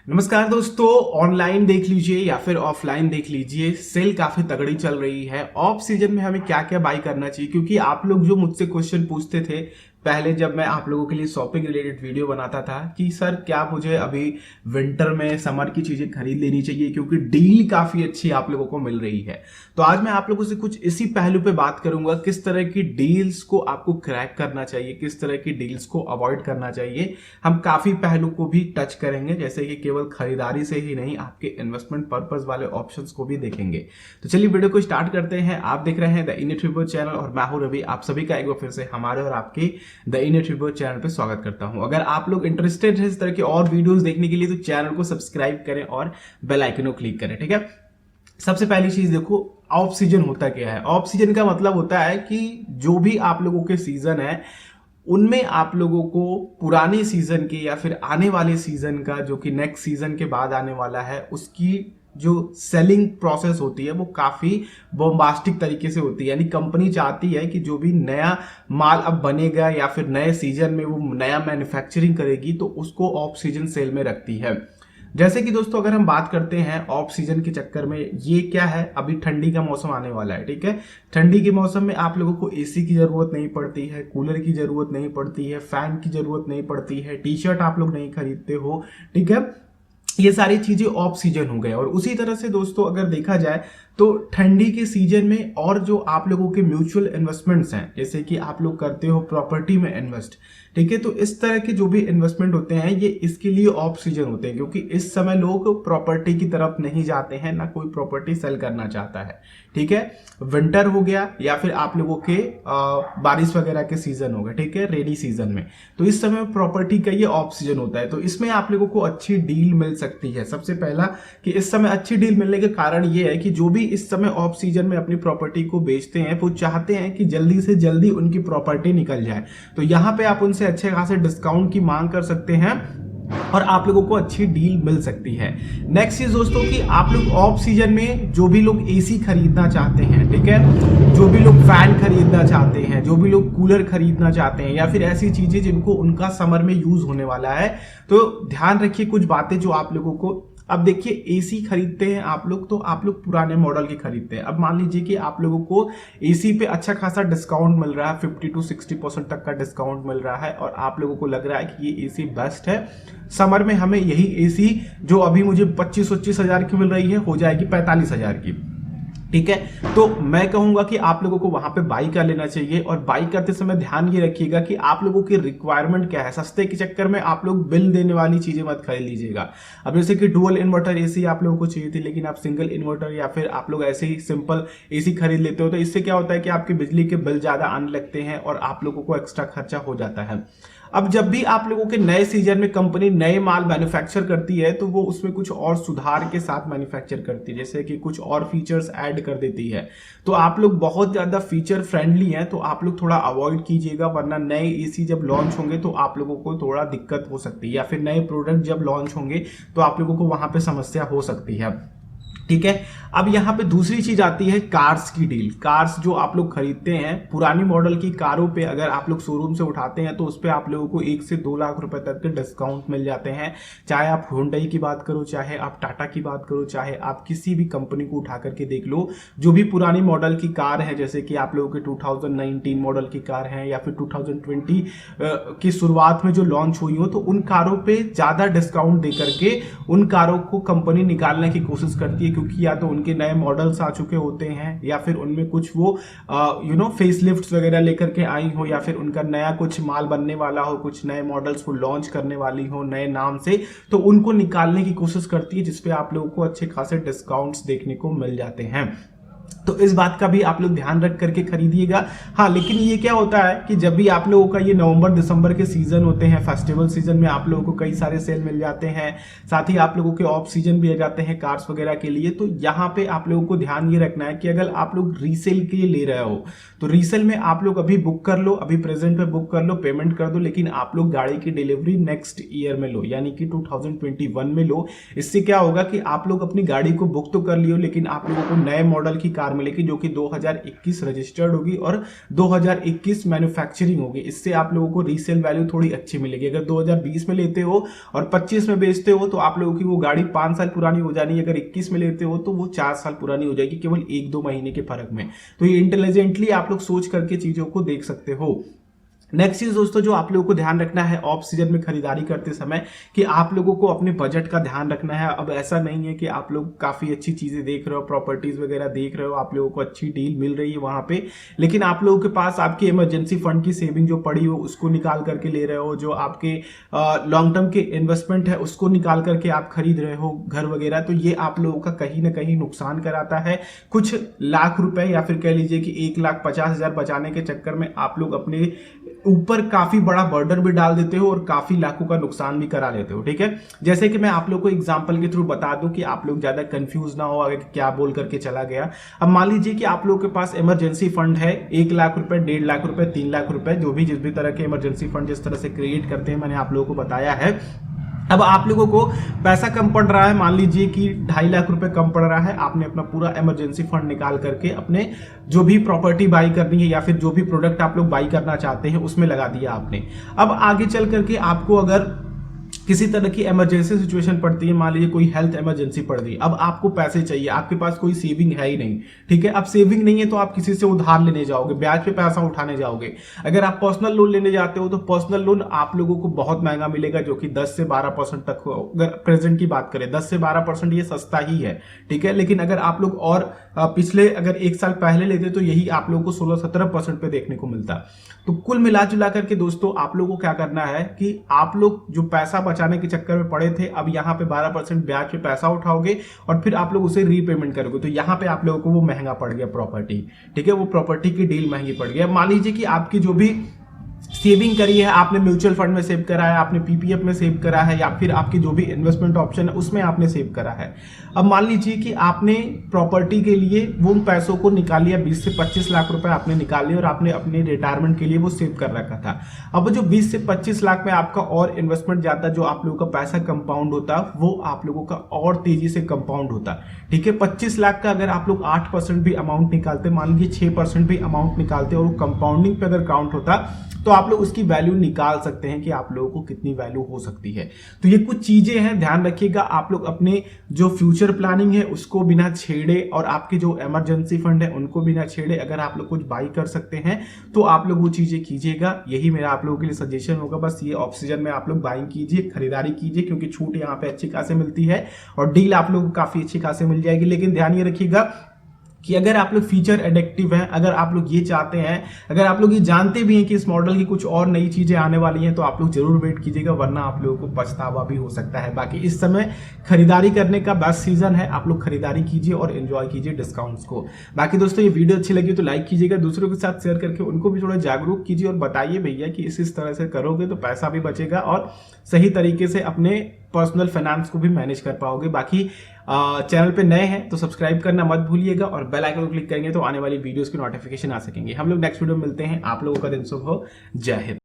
नमस्कार दोस्तों, ऑनलाइन देख लीजिए या फिर ऑफलाइन देख लीजिए, सेल काफी तगड़ी चल रही है। ऑफ सीजन में हमें क्या क्या बाई करना चाहिए, क्योंकि आप लोग जो मुझसे क्वेश्चन पूछते थे पहले जब मैं आप लोगों के लिए शॉपिंग रिलेटेड वीडियो बनाता था कि सर क्या मुझे अभी विंटर में समर की चीजें खरीद लेनी चाहिए क्योंकि डील काफी अच्छी आप लोगों को मिल रही है। तो आज मैं आप लोगों से कुछ इसी पहलू पे बात करूंगा, किस तरह की डील्स को आपको क्रैक करना चाहिए, किस तरह की डील्स को अवॉइड करना चाहिए। हम काफी पहलू को भी टच करेंगे, जैसे कि केवल खरीदारी से ही नहीं, आपके इन्वेस्टमेंट पर्पस वाले ऑप्शंस को भी देखेंगे। तो चलिए वीडियो को स्टार्ट करते हैं। आप देख रहे हैं द इनट्यूबर चैनल और मैं हूं रवि। आप सभी का एक बार फिर से हमारे और आपके द इनट्यूबर चैनल पे स्वागत करता हूं। अगर आप लोग इंटरेस्टेड हैं इस तरह के और वीडियोस देखने के लिए तो चैनल को सब्सक्राइब करें और बेल आइकन को क्लिक करें, ठीक है। सबसे पहली चीज देखो, ऑफ सीजन होता क्या है। ऑफ सीजन का मतलब होता है कि जो भी आप लोगों के सीजन है उनमें आप लोगों को पुराने सीजन के या फिर आने वाले सीजन का, जो कि नेक्स्ट सीजन के बाद आने वाला है, उसकी जो सेलिंग प्रोसेस होती है वो काफी बॉम्बास्टिक तरीके से होती है। यानी कंपनी चाहती है कि जो भी नया माल अब बनेगा या फिर नए सीजन में वो नया मैन्युफैक्चरिंग करेगी तो उसको ऑफ सीजन सेल में रखती है। जैसे कि दोस्तों अगर हम बात करते हैं ऑफ सीजन के चक्कर में, ये क्या है, अभी ठंडी का मौसम आने वाला है, ठीक है। ठंडी के मौसम में आप लोगों को एसी की जरूरत नहीं पड़ती है, कूलर की जरूरत नहीं पड़ती है, फैन की जरूरत नहीं पड़ती है, टी शर्ट आप लोग नहीं खरीदते हो, ठीक है। ये सारी चीजें ऑफ सीजन हो गए। और उसी तरह से दोस्तों अगर देखा जाए तो ठंडी के सीजन में और जो आप लोगों के म्यूचुअल इन्वेस्टमेंट्स हैं, जैसे कि आप लोग करते हो प्रॉपर्टी में इन्वेस्ट, ठीक है, तो इस तरह के जो भी इन्वेस्टमेंट होते हैं ये इसके लिए ऑफ सीजन होते हैं, क्योंकि इस समय लोग प्रॉपर्टी की तरफ नहीं जाते हैं, ना कोई प्रॉपर्टी सेल करना चाहता है, ठीक है। विंटर हो गया या फिर आप लोगों के बारिश वगैरह के सीजन हो गए, ठीक है, रेनी सीजन में, तो इस समय प्रॉपर्टी का ये ऑफ सीजन होता है। तो इसमें आप लोगों को अच्छी डील मिल सकती है। सबसे पहला कि इस समय अच्छी डील मिलने के कारण ये है कि जो भी इस समय ऑफ सीजन में अपनी प्रॉपर्टी को बेचते हैं वो चाहते हैं कि जल्दी से जल्दी उनकी प्रॉपर्टी निकल जाए। तो यहां पे आप उनसे अच्छे खासे डिस्काउंट की मांग कर सकते हैं और आप लोगों को अच्छी डील मिल सकती है। नेक्स्ट चीज दोस्तों कि आप लोग ऑफ सीजन में जो भी लोग एसी खरीदना चाहते हैं, ठीक है, जो भी लोग फैन खरीदना चाहते हैं, जो भी लोग कूलर खरीदना चाहते हैं या फिर ऐसी चीजें जिनको उनका समर में यूज होने वाला है, तो ध्यान रखिए कुछ बातें जो आप लोगों को। अब देखिए एसी खरीदते हैं आप लोग तो आप लोग पुराने मॉडल की खरीदते हैं। अब मान लीजिए कि आप लोगों को एसी पे अच्छा खासा डिस्काउंट मिल रहा है, 50 to 60% तक का डिस्काउंट मिल रहा है और आप लोगों को लग रहा है कि ये एसी बेस्ट है। समर में हमें यही एसी जो अभी मुझे 25-25 हजार की मिल रही है हो जाएगी 45 हजार की, ठीक है। तो मैं कहूंगा कि आप लोगों को वहां पे बाई कर लेना चाहिए। और बाई करते समय ध्यान ये रखिएगा कि आप लोगों की रिक्वायरमेंट क्या है। सस्ते के चक्कर में आप लोग बिल देने वाली चीजें मत खरीद लीजिएगा। अब जैसे कि डुअल इन्वर्टर एसी आप लोगों को चाहिए थी, लेकिन आप सिंगल इन्वर्टर या फिर आप लोग ऐसे ही सिंपल एसी खरीद लेते हो, तो इससे क्या होता है कि आपके बिजली के बिल ज्यादा आने लगते हैं और आप लोगों को एक्स्ट्रा खर्चा हो जाता है। अब जब भी आप लोगों के नए सीजन में कंपनी नए माल मैन्युफैक्चर करती है तो वो उसमें कुछ और सुधार के साथ मैन्युफैक्चर करती है, जैसे कि कुछ और फीचर्स ऐड कर देती है। तो आप लोग बहुत ज्यादा फीचर फ्रेंडली हैं तो आप लोग थोड़ा अवॉइड कीजिएगा, वरना नए एसी जब लॉन्च होंगे तो आप लोगों को थोड़ा दिक्कत हो सकती है, या फिर नए प्रोडक्ट जब लॉन्च होंगे तो आप लोगों को वहां पे समस्या हो सकती है, ठीक है। अब यहाँ पे दूसरी चीज आती है कार्स की डील। कार्स जो आप लोग खरीदते हैं, पुरानी मॉडल की कारों पे अगर आप लोग शोरूम से उठाते हैं तो उस पे आप लोगों को 1 से 2 लाख रुपए तक के डिस्काउंट मिल जाते हैं। चाहे आप हुंडई की बात करो, चाहे आप टाटा की बात करो, चाहे आप किसी भी कंपनी को उठा करके देख लो, जो भी पुरानी मॉडल की कार है, जैसे कि आप लोगों के 2019 मॉडल की कार है या फिर 2020 की शुरुआत में जो लॉन्च हुई हो, तो उन कारों पे ज्यादा डिस्काउंट दे करके उन कारों को कंपनी निकालने की कोशिश करती है, क्योंकि या तो उनके नए मॉडल्स आ चुके होते हैं या फिर उनमें कुछ वो फेसलिफ्ट्स वगैरह लेकर के आई हो, या फिर उनका नया कुछ माल बनने वाला हो, कुछ नए मॉडल्स वो लॉन्च करने वाली हो नए नाम से, तो उनको निकालने की कोशिश करती है, जिसपे आप लोगों को अच्छे खासे डिस्काउंट्स देखने को मिल जाते हैं। तो इस बात का भी आप लोग ध्यान रख करके खरीदिएगा। हाँ, लेकिन ये क्या होता है कि जब भी आप लोगों का ये नवंबर दिसंबर के सीजन होते हैं, फेस्टिवल सीजन में आप लोगों को कई सारे सेल मिल जाते हैं, साथ ही आप लोगों के ऑफ सीजन भी आ जाते हैं कार्स वगैरह के लिए। तो यहाँ पे आप लोगों को ध्यान ये रखना है कि अगर आप लोग रीसेल के लिए ले रहे हो तो रीसेल में आप लोग अभी बुक कर लो, अभी प्रेजेंट पे बुक कर लो, पेमेंट कर दो, लेकिन आप लोग गाड़ी की डिलीवरी नेक्स्ट ईयर में लो, यानी कि 2021 में लो। इससे क्या होगा कि आप लोग अपनी गाड़ी को बुक तो कर लियो, लेकिन आप लोगों को नए मॉडल की कार मिलेगी जो कि 2021 रजिस्टर्ड होगी और 2021 मैन्युफैक्चरिंग होगी। इससे आप लोगों को रीसेल वैल्यू थोड़ी अच्छी मिलेगी। अगर 2020 में लेते हो और 25 में बेचते हो तो आप लोगों की वो गाड़ी 5 साल पुरानी हो जानी है। अगर 21 में लेते हो तो वो 4 साल पुरानी हो जाएगी, केवल 1-2 महीने के फर्क में। तो ये इंटेलिजेंटली आप लोग सोच करके चीजों को देख सकते हो। नेक्स्ट चीज दोस्तों जो आप लोगों को ध्यान रखना है ऑफ सीजन में खरीदारी करते समय कि आप लोगों को अपने बजट का ध्यान रखना है। अब ऐसा नहीं है कि आप लोग काफी अच्छी चीजें देख रहे हो, प्रॉपर्टीज वगैरह देख रहे हो, आप लोगों को अच्छी डील मिल रही है वहां पे, लेकिन आप लोगों के पास आपकी इमरजेंसी फंड की सेविंग जो पड़ी हो उसको निकाल करके ले रहे हो, जो आपके लॉन्ग टर्म के इन्वेस्टमेंट है उसको निकाल करके आप खरीद रहे हो घर वगैरह, तो ये आप लोगों का कहीं ना कहीं नुकसान कराता है। कुछ लाख रुपए या फिर कह लीजिए कि 1,50,000 बचाने के चक्कर में आप लोग अपने ऊपर काफी बड़ा बर्डन भी डाल देते हो और काफी लाखों का नुकसान भी करा लेते हो। ठीक है, जैसे कि मैं आप लोग को एग्जांपल के थ्रू बता दूं कि आप लोग ज्यादा कंफ्यूज ना हो आगे क्या बोल करके चला गया। अब मान लीजिए कि आप लोगों के पास इमरजेंसी फंड है 1 लाख रुपए, 1.5 लाख रुपए, 3 लाख रुपए, जो भी जिस भी तरह के इमरजेंसी फंड जिस तरह से क्रिएट करते हैं मैंने आप लोगों को बताया है। अब आप लोगों को पैसा कम पड़ रहा है, मान लीजिए कि 2.5 लाख रुपए कम पड़ रहा है, आपने अपना पूरा इमरजेंसी फंड निकाल करके अपने जो भी प्रॉपर्टी बाई करनी है या फिर जो भी प्रोडक्ट आप लोग बाई करना चाहते हैं उसमें लगा दिया आपने। अब आगे चल करके आपको अगर किसी तरह की इमरजेंसी सिचुएशन पड़ती है, मान लीजिए कोई हेल्थ इमरजेंसी पड़ गई, अब आपको पैसे चाहिए, आपके पास कोई सेविंग है ही नहीं। ठीक है, अब सेविंग नहीं है तो आप किसी से उधार लेने जाओगे, ब्याज पे पैसा उठाने जाओगे। अगर आप पर्सनल लोन लेने जाते हो तो पर्सनल लोन आप लोगों को बहुत महंगा मिलेगा, जो कि 10 से 12% तक हो। अगर प्रेजेंट की बात करें 10 से 12% ये सस्ता ही है। ठीक है, लेकिन अगर आप लोग और पिछले अगर 1 साल पहले लेते तो यही आप लोगों को 16-17% पे देखने को मिलता। तो कुल मिला जुला करके दोस्तों आप लोगों को क्या करना है कि आप लोग जो पैसा बचाने के चक्कर में पड़े थे, अब यहाँ पे 12% ब्याज पे पैसा उठाओगे और फिर आप लोग उसे रीपेमेंट करोगे, तो यहाँ पे आप लोगों को वो महंगा पड़ गया प्रॉपर्टी। ठीक है, वो प्रॉपर्टी की डील महंगी पड़ गई। मान लीजिए कि आपकी जो भी सेविंग करी है, आपने म्यूचुअल फंड में सेव करा है, आपने पीपीएफ में सेव करा है, या फिर आपकी जो भी इन्वेस्टमेंट ऑप्शन है उसमें आपने सेव करा है। अब मान लीजिए कि आपने प्रॉपर्टी के लिए वो पैसों को निकाल लिया, 20 से 25 लाख रुपए आपने निकाल लिया और आपने अपने रिटायरमेंट के लिए वो सेव कर रखा था। अब जो 20 से 25 लाख में आपका और इन्वेस्टमेंट जाता, जो आप लोगों का पैसा कंपाउंड होता, वो आप लोगों का और तेजी से कंपाउंड होता। ठीक है, 25 लाख का अगर आप लोग 8% भी अमाउंट निकालते, मान लीजिए 6% भी अमाउंट निकालते और वो कंपाउंडिंग पे अगर काउंट होता तो आप लोग उसकी वैल्यू निकाल सकते हैं कि आप लोगों को कितनी वैल्यू हो सकती है। तो ये कुछ चीजें हैं, ध्यान रखिएगा। आप लोग अपने जो फ्यूचर प्लानिंग है उसको बिना छेड़े और आपके जो इमरजेंसी फंड है उनको बिना छेड़े अगर आप लोग कुछ बाई कर सकते हैं तो आप लोग वो चीजें कीजिएगा। यही मेरा आप लोगों के लिए सजेशन होगा। बस ये ऑफ सीजन में आप लोग बाइंग कीजिए, खरीदारी कीजिए, क्योंकि छूट यहाँ पे अच्छी खासी मिलती है और डील आप लोग को काफी अच्छी खासी मिल जाएगी। लेकिन ध्यान ये रखिएगा कि अगर आप लोग फीचर एडिक्टिव हैं, अगर आप लोग ये चाहते हैं, अगर आप लोग ये जानते भी हैं कि इस मॉडल की कुछ और नई चीजें आने वाली हैं, तो आप लोग जरूर वेट कीजिएगा, वरना आप लोगों को पछतावा भी हो सकता है। बाकी इस समय खरीदारी करने का बेस्ट सीजन है, आप लोग खरीदारी कीजिए और एंजॉय कीजिए डिस्काउंट्स को। बाकी दोस्तों ये वीडियो अच्छी लगी तो लाइक कीजिएगा, दूसरों के साथ शेयर करके उनको भी थोड़ा जागरूक कीजिए और बताइए भैया कि इस तरह से करोगे तो पैसा भी बचेगा और सही तरीके से अपने पर्सनल फाइनेंस को भी मैनेज कर पाओगे। बाकी चैनल पे नए हैं तो सब्सक्राइब करना मत भूलिएगा और बेल आइकन को क्लिक करेंगे तो आने वाली वीडियोस की नोटिफिकेशन आ सकेंगे। हम लोग नेक्स्ट वीडियो में मिलते हैं। आप लोगों का दिन शुभ हो। जय हिंद।